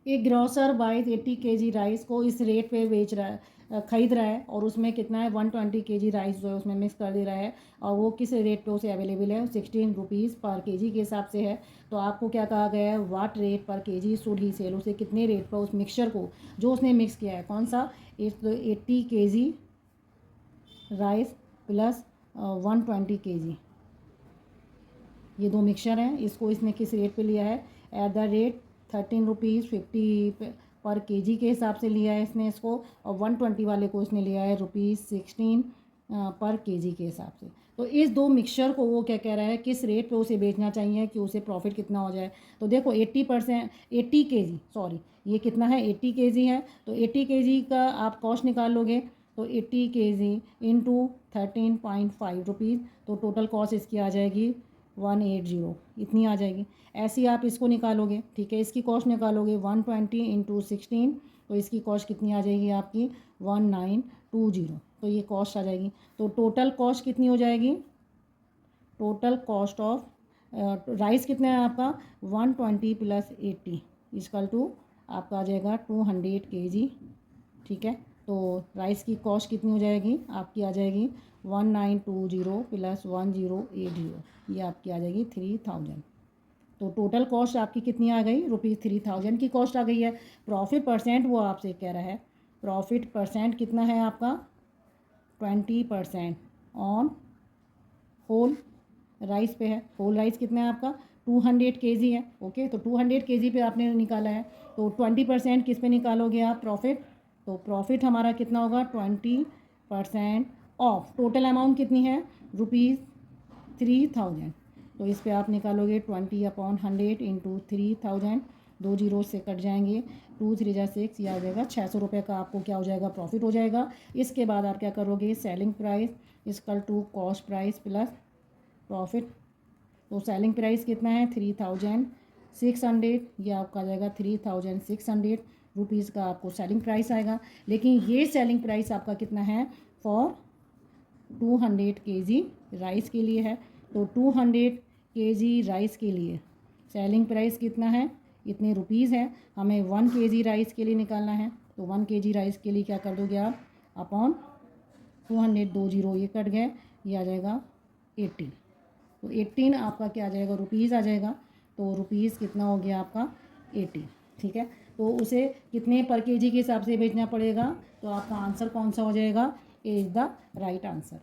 एक ग्रोसर बाइस 80 KG rice को इस रेट पे बेच रहा है, ख़रीद रहा है, और उसमें कितना है 120 केजी राइस जो है उसमें मिक्स कर दे रहा है, और वो किस रेट पे उसे अवेलेबल है 16 रुपीज़ पर केजी के हिसाब से है। तो आपको क्या कहा गया है, वाट रेट पर केजी शुड ही सेल, उसे कितने रेट पर उस मिक्सचर को जो उसने मिक्स किया है, कौन सा 80 केजी राइस प्लस 120 केजी, ये दो मिक्सचर हैं, इसको इसने किस रेट पे लिया है, एट द रेट 13 रुपीज़ 50 पर केजी के हिसाब से लिया है इसने इसको, और 120 वाले को इसने लिया है ₹16 पर केजी के हिसाब से। तो इस दो मिक्सचर को वो क्या कह रहा है, किस रेट पे उसे बेचना चाहिए कि उसे प्रॉफिट कितना हो जाए। तो देखो 80 केजी, सॉरी ये कितना है 80 केजी है, तो 80 केजी का आप कॉस्ट निकाल लोगे, तो 80 केजी इंटू 13.5 रुपीज़, तो टोटल कॉस्ट इसकी आ जाएगी 180, इतनी आ जाएगी। ऐसे ही आप इसको निकालोगे, ठीक है, इसकी कॉस्ट निकालोगे 120 इंटू 16, तो इसकी कॉस्ट कितनी आ जाएगी आपकी 1920, तो ये कॉस्ट आ जाएगी। तो टोटल कॉस्ट कितनी हो जाएगी, टोटल कॉस्ट ऑफ राइस कितना है आपका 120 प्लस 80 इजकल टू आपका आ जाएगा 200 केजी, ठीक है। तो राइस की कॉस्ट कितनी हो जाएगी आपकी, आ जाएगी 1920 प्लस 1080, ये आपकी आ जाएगी 3000। तो टोटल कॉस्ट आपकी कितनी आ गई, ₹3000 की कॉस्ट आ गई है। प्रॉफिट परसेंट वो आपसे कह रहा है, प्रॉफिट परसेंट कितना है आपका 20% ऑन होल राइस पे है। होल राइस कितना है आपका 200 केजी है, ओके। तो 200 केजी पे आपने निकाला है, तो 20% किस पे निकालोगे आप प्रॉफिट, तो प्रॉफिट हमारा कितना होगा 20% ऑफ टोटल अमाउंट कितनी है ₹3000। तो इस पे आप निकालोगे 20/100 इंटू 3000, 2 जीरो से कट जाएंगे, 2 3 जा 6, ये आ जाएगा 600 रुपये का आपको क्या हो जाएगा प्रॉफिट हो जाएगा। इसके बाद आप क्या करोगे, selling price is equal to cost price plus profit. तो सेलिंग प्राइस कितना है 3600, ये आपका आ जाएगा 3600 रुपीज़ का आपको सेलिंग प्राइस आएगा। लेकिन ये सेलिंग प्राइस आपका कितना है फॉर 200 केजी राइस के लिए है। तो 200 केजी राइस के लिए सेलिंग प्राइस कितना है, इतने रुपीज़ है। हमें 1 केजी राइस के लिए निकालना है, तो 1 केजी राइस के लिए क्या कर दोगे आप, अपॉन 200, 2 जीरो ये कट गए, ये आ जाएगा 18। तो 18 आपका क्या आ जाएगा रुपीज़ आ जाएगा। तो रुपीज़ कितना हो गया आपका 18, ठीक है। तो उसे कितने पर केजी के हिसाब से बेचना पड़ेगा, तो आपका आंसर कौन सा हो जाएगा, A is the right answer.